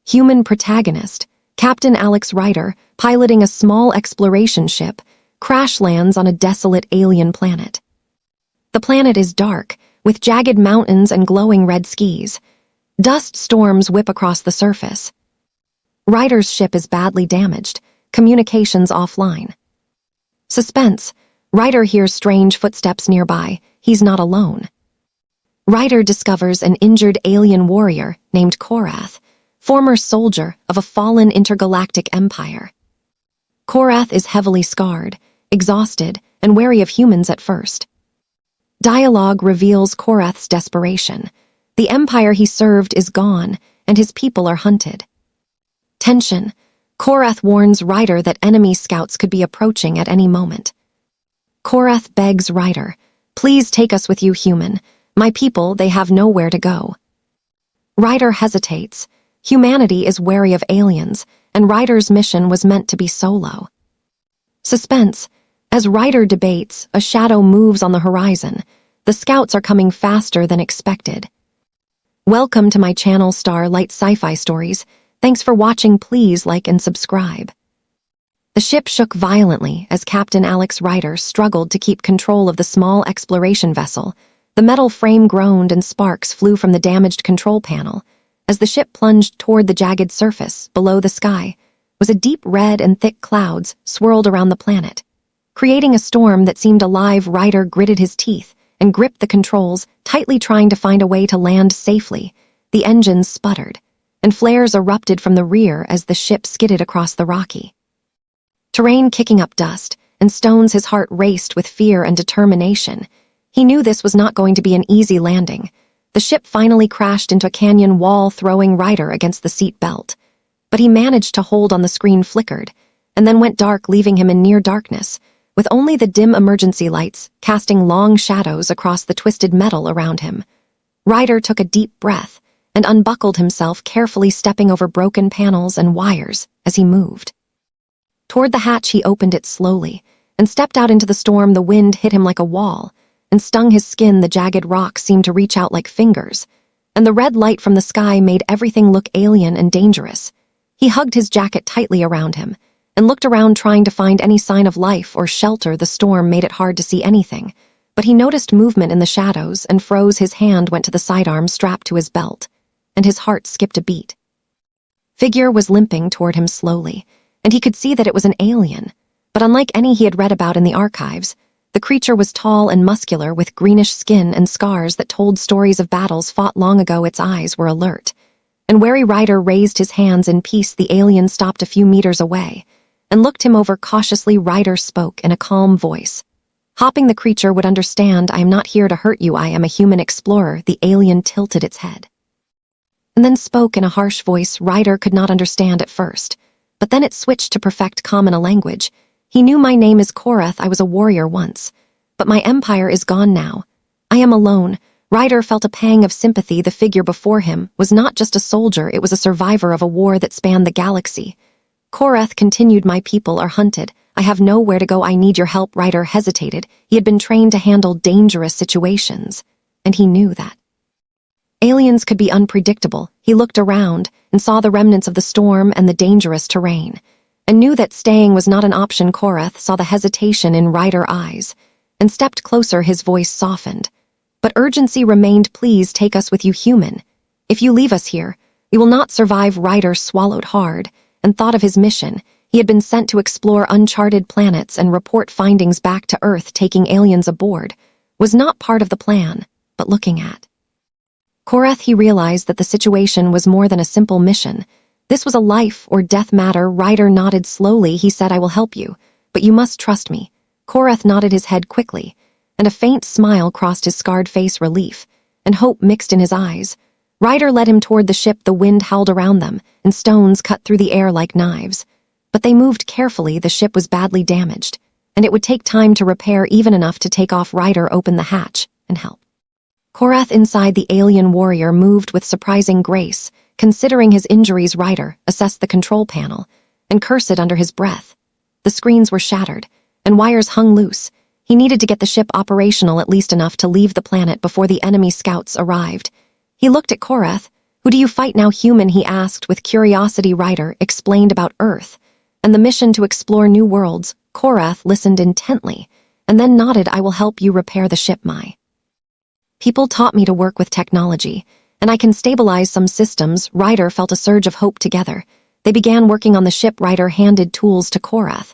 Human protagonist, Captain Alex Ryder, piloting a small exploration ship, crash lands on a desolate alien planet. The planet is dark, with jagged mountains and glowing red skis. Dust storms whip across the surface. Ryder's ship is badly damaged, communications offline. Suspense. Ryder hears strange footsteps nearby. He's not alone. Ryder discovers an injured alien warrior named Korath, former soldier of a fallen intergalactic empire. Korath is heavily scarred, exhausted, and wary of humans at first. Dialogue reveals Korath's desperation. The empire he served is gone, and his people are hunted. Tension. Korath warns Ryder that enemy scouts could be approaching at any moment. Korath begs Ryder, "Please take us with you, human. My people, they have nowhere to go." Ryder hesitates. Humanity is wary of aliens, and Ryder's mission was meant to be solo. Suspense. As Ryder debates, a shadow moves on the horizon. The scouts are coming faster than expected. Welcome to my channel, Starlight Sci-Fi Stories. Thanks for watching. Please like and subscribe. The ship shook violently as Captain Alex Ryder struggled to keep control of the small exploration vessel. The metal frame groaned and sparks flew from the damaged control panel. As the ship plunged toward the jagged surface, below the sky, was a deep red and thick clouds swirled around the planet. Creating a storm that seemed alive, Ryder gritted his teeth and gripped the controls, tightly trying to find a way to land safely. The engines sputtered, and flares erupted from the rear as the ship skidded across the rocky terrain, kicking up dust and stones. His heart raced with fear and determination. He knew this was not going to be an easy landing. The ship finally crashed into a canyon wall, throwing Ryder against the seat belt. But he managed to hold on. The screen flickered, and then went dark, leaving him in near darkness, with only the dim emergency lights casting long shadows across the twisted metal around him. Ryder took a deep breath and unbuckled himself, carefully stepping over broken panels and wires as he moved. Toward the hatch, he opened it slowly and stepped out into the storm. The wind hit him like a wall and stung his skin. The jagged rocks seemed to reach out like fingers, and the red light from the sky made everything look alien and dangerous. He hugged his jacket tightly around him and looked around, trying to find any sign of life or shelter. The storm made it hard to see anything, but he noticed movement in the shadows and froze. His hand went to the sidearm strapped to his belt, and his heart skipped a beat. Figure was limping toward him slowly, and he could see that it was an alien. But unlike any he had read about in the archives, the creature was tall and muscular, with greenish skin and scars that told stories of battles fought long ago. Its eyes were alert, and wary Ryder raised his hands in peace. The alien stopped a few meters away and looked him over cautiously. Ryder spoke in a calm voice, hoping the creature would understand. "I am not here to hurt you. I am a human explorer." The alien tilted its head and then spoke in a harsh voice Ryder could not understand at first, but then it switched to perfect common language. He knew, "My name is Korath. I was a warrior once, but my empire is gone now. I am alone." Ryder felt a pang of sympathy. The figure before him was not just a soldier, it was a survivor of a war that spanned the galaxy. Korath continued, "My people are hunted. I have nowhere to go. I need your help." Ryder hesitated. He had been trained to handle dangerous situations, and he knew that aliens could be unpredictable. He looked around and saw the remnants of the storm and the dangerous terrain, and knew that staying was not an option. Korath saw the hesitation in Ryder's eyes and stepped closer. His voice softened, but urgency remained. "Please take us with you, human. If you leave us here, we will not survive." Ryder swallowed hard and thought of his mission. He had been sent to explore uncharted planets and report findings back to Earth. Taking aliens aboard was not part of the plan, but looking at Korath, he realized that the situation was more than a simple mission. This was a life or death matter. Ryder nodded slowly. He said, "I will help you, but you must trust me." Korath nodded his head quickly, and a faint smile crossed his scarred face. Relief and hope mixed in his eyes. Ryder led him toward the ship. The wind howled around them, and stones cut through the air like knives. But they moved carefully. The ship was badly damaged, and it would take time to repair, even enough to take off. Ryder opened the hatch and helped Korath inside. The alien warrior moved with surprising grace. Considering his injuries, Ryder assessed the control panel and cursed under his breath. The screens were shattered, and wires hung loose. He needed to get the ship operational, at least enough to leave the planet before the enemy scouts arrived. He looked at Korath, "Who do you fight now, human?" he asked with curiosity. Ryder explained about Earth and the mission to explore new worlds. Korath listened intently and then nodded. "I will help you repair the ship. My people taught me to work with technology, and I can stabilize some systems." Ryder felt a surge of hope. Together, they began working on the ship. Ryder handed tools to Korath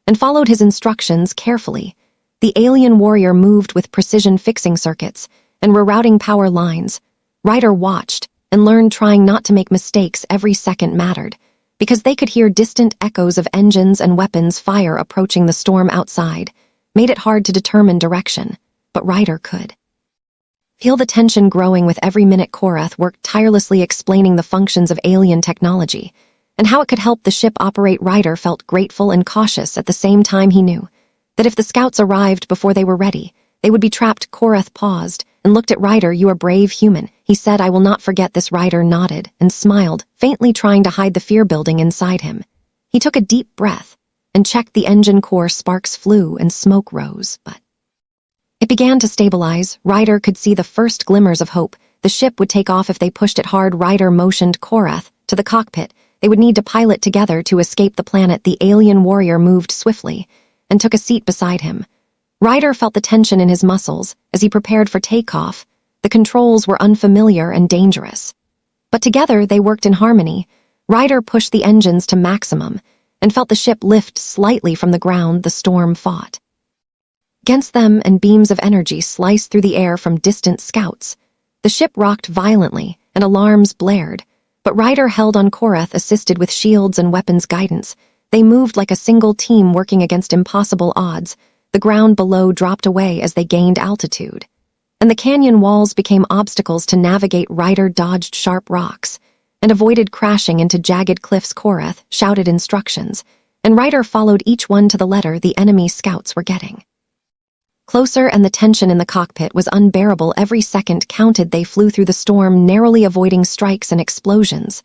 and followed his instructions carefully. The alien warrior moved with precision, fixing circuits and rerouting power lines. Ryder watched and learned, trying not to make mistakes. Every second mattered, because they could hear distant echoes of engines and weapons fire approaching. The storm outside made it hard to determine direction, but Ryder could feel the tension growing with every minute. Korath worked tirelessly, explaining the functions of alien technology and how it could help the ship operate. Ryder felt grateful and cautious at the same time. He knew that if the scouts arrived before they were ready, they would be trapped. Korath paused and looked at Ryder. "You are brave, human," he said. "I will not forget this." Ryder nodded and smiled, faintly trying to hide the fear building inside him. He took a deep breath and checked the engine core. Sparks flew and smoke rose, but it began to stabilize. Ryder could see the first glimmers of hope. The ship would take off if they pushed it hard. Ryder motioned Korath to the cockpit. They would need to pilot together to escape the planet. The alien warrior moved swiftly and took a seat beside him. Ryder felt the tension in his muscles as he prepared for takeoff. The controls were unfamiliar and dangerous, but together they worked in harmony. Ryder pushed the engines to maximum and felt the ship lift slightly from the ground. The storm fought against them, and beams of energy sliced through the air from distant scouts. The ship rocked violently and alarms blared, but Ryder held on. Korath assisted with shields and weapons guidance. They moved like a single team, working against impossible odds. The ground below dropped away as they gained altitude, and the canyon walls became obstacles to navigate. Ryder dodged sharp rocks and avoided crashing into jagged cliffs. Korath shouted instructions, and Ryder followed each one to the letter. The enemy scouts were getting closer, and the tension in the cockpit was unbearable. Every second counted. They flew through the storm, narrowly avoiding strikes and explosions.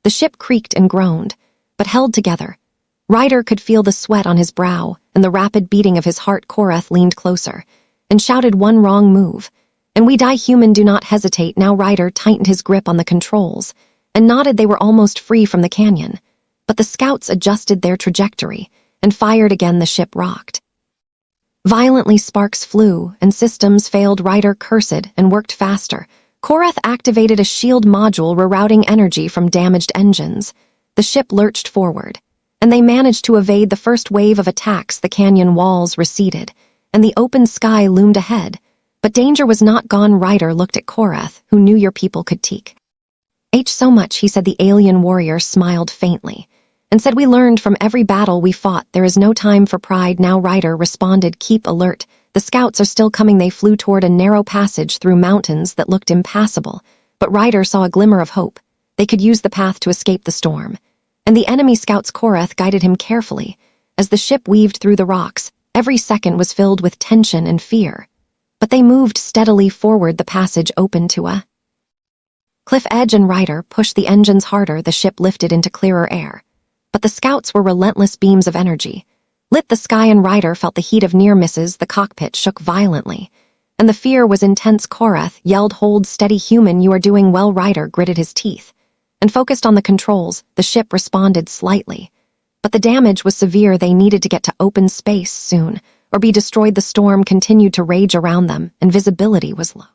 The ship creaked and groaned, but held together. Ryder could feel the sweat on his brow and the rapid beating of his heart. Korath leaned closer and shouted, "One wrong move, and we die, human. Do not hesitate now." Ryder tightened his grip on the controls and nodded. They were almost free from the canyon, but the scouts adjusted their trajectory and fired again. The ship rocked violently. Sparks flew and systems failed. Ryder cursed and worked faster. Korath activated a shield module, rerouting energy from damaged engines. The ship lurched forward, and they managed to evade the first wave of attacks. The canyon walls receded, and the open sky loomed ahead. But danger was not gone. Ryder looked at Korath, who knew your people could teach so much, he said. The alien warrior smiled faintly and said, "We learned from every battle we fought. There is no time for pride now." Ryder responded, "Keep alert. The scouts are still coming." They flew toward a narrow passage through mountains that looked impassable, but Ryder saw a glimmer of hope. They could use the path to escape the storm, and the enemy scouts. Korath guided him carefully as the ship weaved through the rocks. Every second was filled with tension and fear, but they moved steadily forward. The passage opened to a cliff edge, and Ryder pushed the engines harder. The ship lifted into clearer air, but the scouts were relentless. Beams of energy lit the sky, and Ryder felt the heat of near misses. The cockpit shook violently, and the fear was intense. Korath yelled, "Hold steady, human. You are doing well." Ryder gritted his teeth and focused on the controls. The ship responded slightly, but the damage was severe. They needed to get to open space soon, or be destroyed. The storm continued to rage around them, and visibility was low.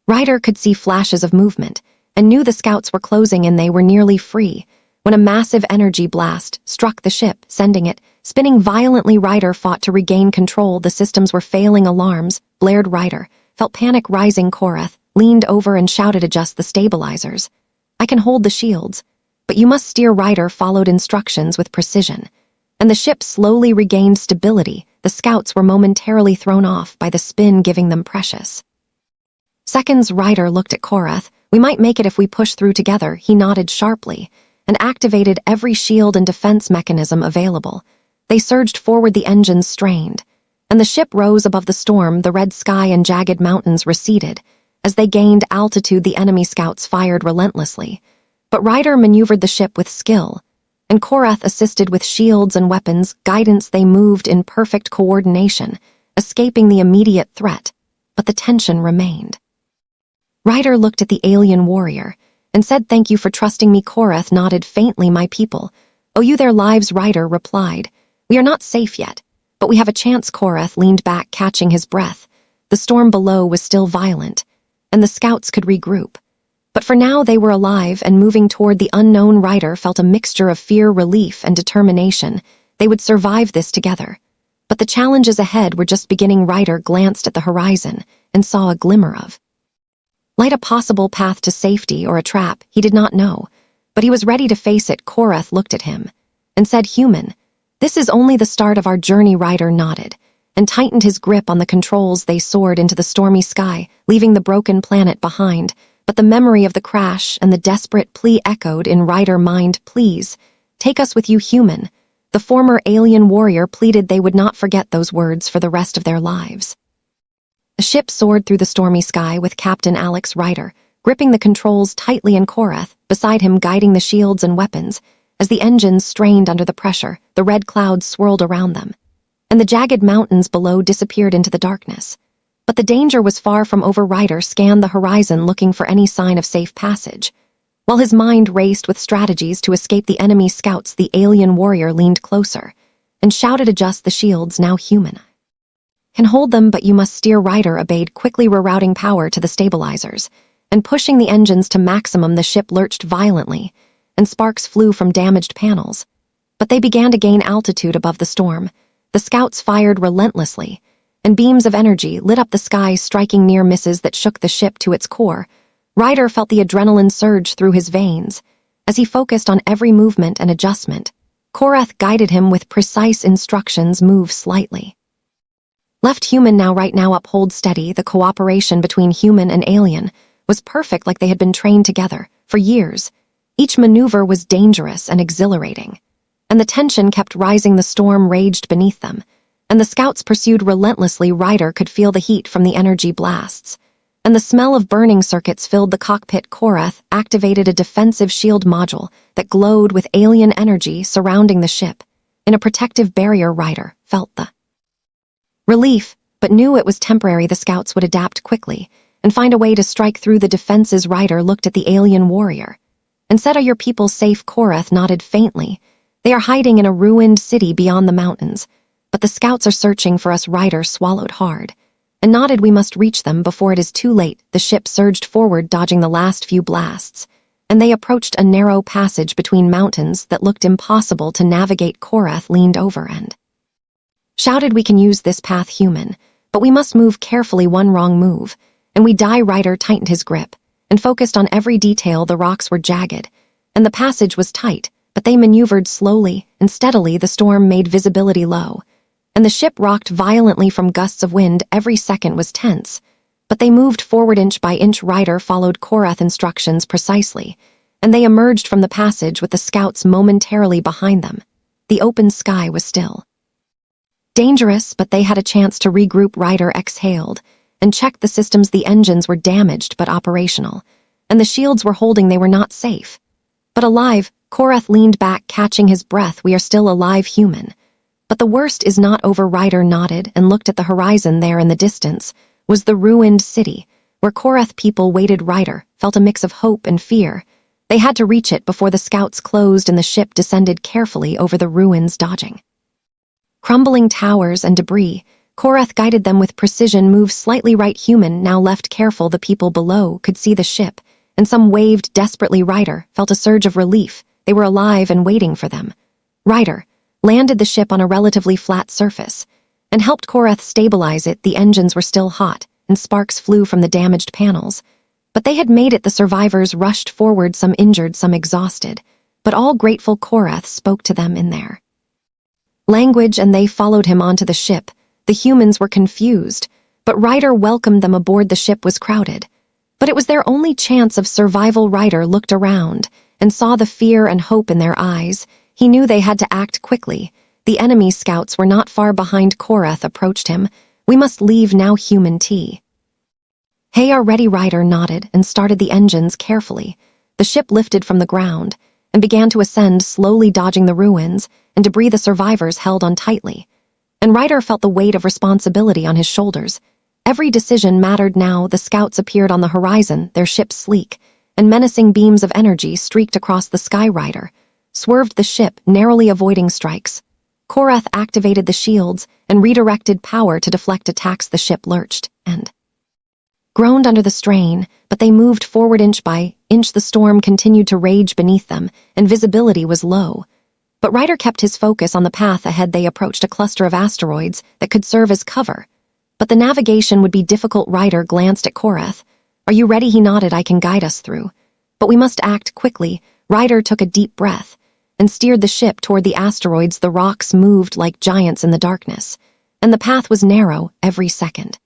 Ryder could see flashes of movement and knew the scouts were closing in. They were nearly free when a massive energy blast struck the ship, sending it spinning violently. Ryder fought to regain control. The systems were failing. Alarms blared. Ryder felt panic rising. Korath leaned over and shouted, "Adjust the stabilizers. I can hold the shields, but you must steer." Ryder followed instructions with precision, and the ship slowly regained stability. The scouts were momentarily thrown off by the spin, giving them precious seconds. Ryder looked at Korath. "We might make it if we push through together." He nodded sharply and activated every shield and defense mechanism available. They surged forward. The engines strained, and the ship rose above the storm. The red sky and jagged mountains receded as they gained altitude. The enemy scouts fired relentlessly, but Ryder maneuvered the ship with skill, and Korath assisted with shields and weapons guidance. They moved in perfect coordination, escaping the immediate threat, but the tension remained. Ryder looked at the alien warrior and said thank you for trusting me. Korath nodded faintly. My people owe you their lives, Ryder replied. We are not safe yet, but we have a chance. Korath leaned back, catching his breath. The storm below was still violent, and the scouts could regroup. But for now they were alive and moving toward the unknown. Ryder felt a mixture of fear, relief, and determination. They would survive this together. But the challenges ahead were just beginning. Ryder glanced at the horizon and saw a glimmer of light, a possible path to safety or a trap. He did not know, but he was ready to face it. Korath looked at him and said, Human, this is only the start of our journey. Ryder nodded and tightened his grip on the controls. They soared into the stormy sky, leaving the broken planet behind. But the memory of the crash and the desperate plea echoed in Ryder's mind. Please, take us with you, human. The former alien warrior pleaded. They would not forget those words for the rest of their lives. The ship soared through the stormy sky with Captain Alex Ryder gripping the controls tightly and Korath beside him guiding the shields and weapons. As the engines strained under the pressure, the red clouds swirled around them, and the jagged mountains below disappeared into the darkness. But the danger was far from over. Ryder scanned the horizon looking for any sign of safe passage. While his mind raced with strategies to escape the enemy scouts, the alien warrior leaned closer and shouted, Adjust the shields now, human. Can hold them, but you must steer. Ryder obeyed, quickly rerouting power to the stabilizers and pushing the engines to maximum. The ship lurched violently, and sparks flew from damaged panels. But they began to gain altitude above the storm. The scouts fired relentlessly, and beams of energy lit up the sky, striking near misses that shook the ship to its core. Ryder felt the adrenaline surge through his veins as he focused on every movement and adjustment. Korath guided him with precise instructions. Move slightly. Left, human now, right now, up, hold steady. The cooperation between human and alien was perfect, like they had been trained together for years. Each maneuver was dangerous and exhilarating, and the tension kept rising. The storm raged beneath them, and the scouts pursued relentlessly. Ryder could feel the heat from the energy blasts, and the smell of burning circuits filled the cockpit. Korath activated a defensive shield module that glowed with alien energy surrounding the ship. In a protective barrier, Ryder felt the relief, but knew it was temporary. The scouts would adapt quickly and find a way to strike through the defenses. Ryder looked at the alien warrior and said, Are your people safe? Korath nodded faintly. They are hiding in a ruined city beyond the mountains, but the scouts are searching for us. Ryder swallowed hard and nodded. We must reach them before it is too late. The ship surged forward, dodging the last few blasts, and they approached a narrow passage between mountains that looked impossible to navigate. Korath leaned over and shouted, We can use this path, human, but we must move carefully. One wrong move, and we die. Ryder tightened his grip and focused on every detail. The rocks were jagged, and the passage was tight, but they maneuvered slowly and steadily. The storm made visibility low, and the ship rocked violently from gusts of wind. Every second was tense, but they moved forward inch by inch. Ryder followed Korath instructions precisely, and they emerged from the passage with the scouts momentarily behind them. The open sky was still dangerous, but they had a chance to regroup. Ryder exhaled and checked the systems. The engines were damaged but operational, and the shields were holding. They were not safe, but alive. Korath leaned back, catching his breath. We are still alive, human. But the worst is not over. Ryder nodded and looked at the horizon. There in the distance was the ruined city, where Korath people waited. Ryder felt a mix of hope and fear. They had to reach it before the scouts closed, and the ship descended carefully over the ruins, dodging crumbling towers and debris. Korath guided them with precision. Move slightly right, human. Now left, careful. The people below could see the ship, and some waved desperately. Ryder felt a surge of relief. They were alive and waiting for them. Ryder landed the ship on a relatively flat surface and helped Korath stabilize it. The engines were still hot, and sparks flew from the damaged panels. But they had made it. The survivors rushed forward, some injured, some exhausted, but all grateful. Korath spoke to them in their language, and they followed him onto the ship. The humans were confused, but Ryder welcomed them aboard. The ship was crowded, but it was their only chance of survival. Ryder looked around and saw the fear and hope in their eyes. He knew they had to act quickly. The enemy scouts were not far behind. Korath approached him. We must leave now, human. Hey, are ready? Ryder nodded and started the engines carefully. The ship lifted from the ground and began to ascend slowly, dodging the ruins and debris. The survivors held on tightly, and Ryder felt the weight of responsibility on his shoulders. Every decision mattered now. The scouts appeared on the horizon, their ship sleek and menacing beams of energy streaked across the sky. Ryder swerved the ship, narrowly avoiding strikes. Korath activated the shields and redirected power to deflect attacks. The ship lurched and groaned under the strain, but they moved forward inch by inch. The storm continued to rage beneath them, and visibility was low. But Ryder kept his focus on the path ahead. They approached a cluster of asteroids that could serve as cover. But the navigation would be difficult. Ryder glanced at Korath. "Are you ready?" He nodded. "I can guide us through. But we must act quickly." Ryder took a deep breath and steered the ship toward the asteroids. The rocks moved like giants in the darkness, and the path was narrow. Every second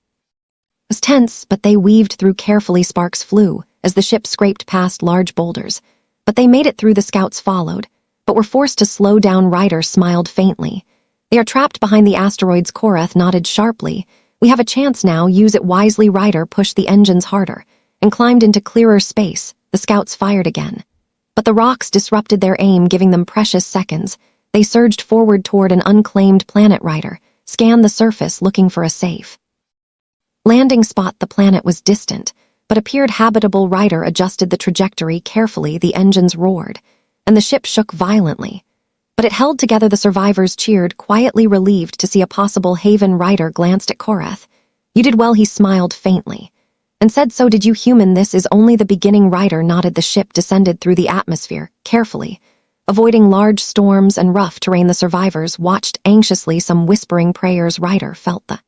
was tense, but they weaved through carefully. Sparks flew as the ship scraped past large boulders, but they made it through. The scouts followed, but were forced to slow down. Ryder smiled faintly. "They are trapped behind the asteroids." Korath nodded sharply. "We have a chance now. Use it wisely." Ryder pushed the engines harder and climbed into clearer space. The scouts fired again, but the rocks disrupted their aim, giving them precious seconds. They surged forward toward an unclaimed planet. Ryder scanned the surface, looking for a safe landing spot. The planet was distant, but appeared habitable. Ryder adjusted the trajectory carefully. The engines roared, and the ship shook violently. But it held together. The survivors cheered, quietly relieved to see a possible haven. Ryder glanced at Korath. "You did well." He smiled faintly and said, "So did you, human. This is only the beginning." Ryder nodded. The ship descended through the atmosphere, carefully, avoiding large storms and rough terrain. The survivors watched anxiously, some whispering prayers. Ryder felt the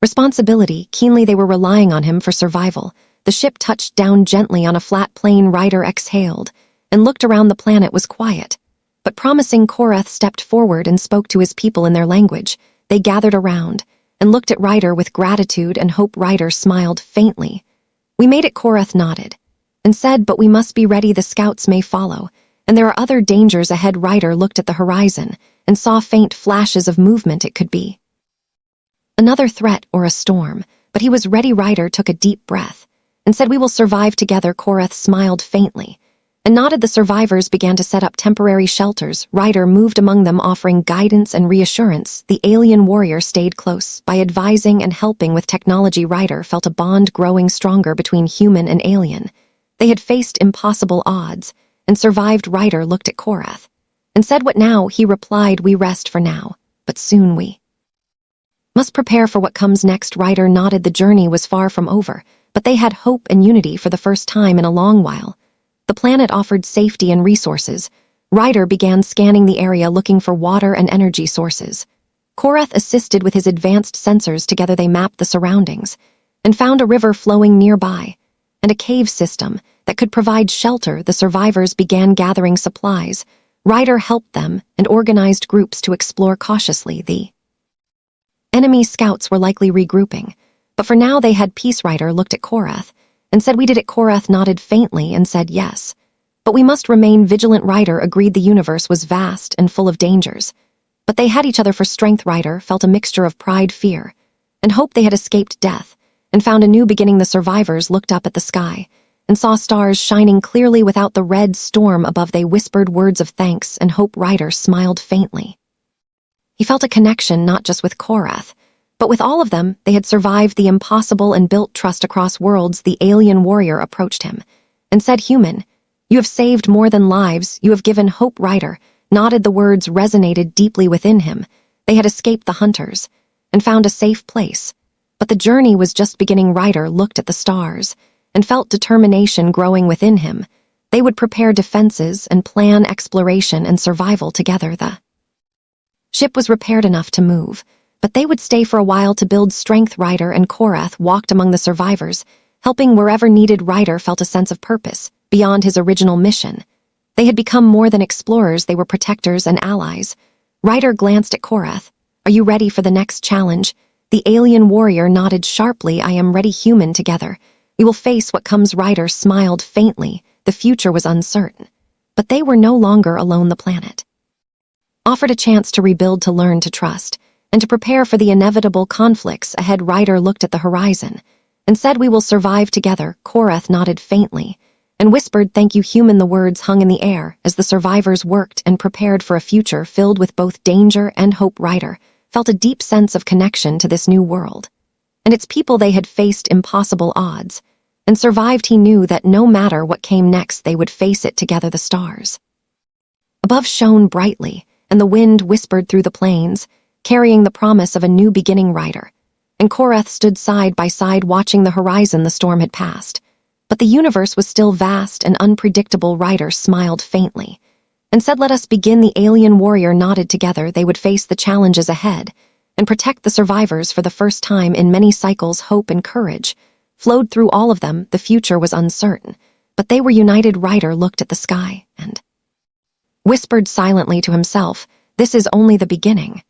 responsibility keenly. They were relying on him for survival. The ship touched down gently on a flat plain. Ryder exhaled and looked around. The planet was quiet, but promising. Korath stepped forward and spoke to his people in their language. They gathered around and looked at Ryder with gratitude and hope. Ryder smiled faintly. "We made it." Korath nodded and said, "But we must be ready. The scouts may follow, and there are other dangers ahead." Ryder looked at the horizon and saw faint flashes of movement. It could be another threat or a storm, but he was ready. Ryder took a deep breath and said, "We will survive together." Korath smiled faintly and nodded. The survivors began to set up temporary shelters. Ryder moved among them, offering guidance and reassurance. The alien warrior stayed close by advising and helping with technology. Ryder felt a bond growing stronger between human and alien. They had faced impossible odds and survived. Ryder looked at Korath and said, "What now?" He replied, "We rest for now, but soon we must prepare for what comes next." Ryder nodded. The journey was far from over, but they had hope and unity for the first time in a long while. The planet offered safety and resources. Ryder began scanning the area, looking for water and energy sources. Korath assisted with his advanced sensors. Together they mapped the surroundings and found a river flowing nearby and a cave system that could provide shelter. The survivors began gathering supplies. Ryder helped them and organized groups to explore cautiously. The enemy scouts were likely regrouping, but for now they had peace. Ryder looked at Korath and said, "We did it." Korath nodded faintly and said, "Yes, but we must remain vigilant." Ryder agreed. The universe was vast and full of dangers, but they had each other for strength. Ryder felt a mixture of pride, fear, and hope. They had escaped death and found a new beginning. The survivors looked up at the sky and saw stars shining clearly without the red storm above. They whispered words of thanks and hope. Ryder smiled faintly. He felt a connection not just with Korath, but with all of them. They had survived the impossible and built trust across worlds. The alien warrior approached him and said, "Human, you have saved more than lives. You have given hope." Ryder nodded. The words resonated deeply within him. They had escaped the hunters and found a safe place, but the journey was just beginning. Ryder looked at the stars and felt determination growing within him. They would prepare defenses and plan exploration and survival together. The ship was repaired enough to move, but they would stay for a while to build strength. Ryder and Korath walked among the survivors, helping wherever needed. Ryder felt a sense of purpose beyond his original mission. They had become more than explorers. They were protectors and allies. Ryder glanced at Korath. "Are you ready for the next challenge?" The alien warrior nodded sharply. "I am ready, human. Together we will face what comes." Ryder smiled faintly. The future was uncertain, but they were no longer alone. The planet offered a chance to rebuild, to learn, to trust, and to prepare for the inevitable conflicts ahead. Ryder looked at the horizon and said, "We will survive together." Korath nodded faintly and whispered, "Thank you, human." The words hung in the air as the survivors worked and prepared for a future filled with both danger and hope. Ryder felt a deep sense of connection to this new world and its people. They had faced impossible odds and survived, he knew that no matter what came next, they would face it together. The stars above shone brightly, and the wind whispered through the plains, carrying the promise of a new beginning. Ryder and Korath stood side by side, watching the horizon. The storm had passed, but the universe was still vast and unpredictable. Ryder smiled faintly and said, "Let us begin." The alien warrior nodded. Together, they would face the challenges ahead and protect the survivors. For the first time in many cycles, hope and courage flowed through all of them. The future was uncertain, but they were united. Ryder looked at the sky and whispered silently to himself, "This is only the beginning."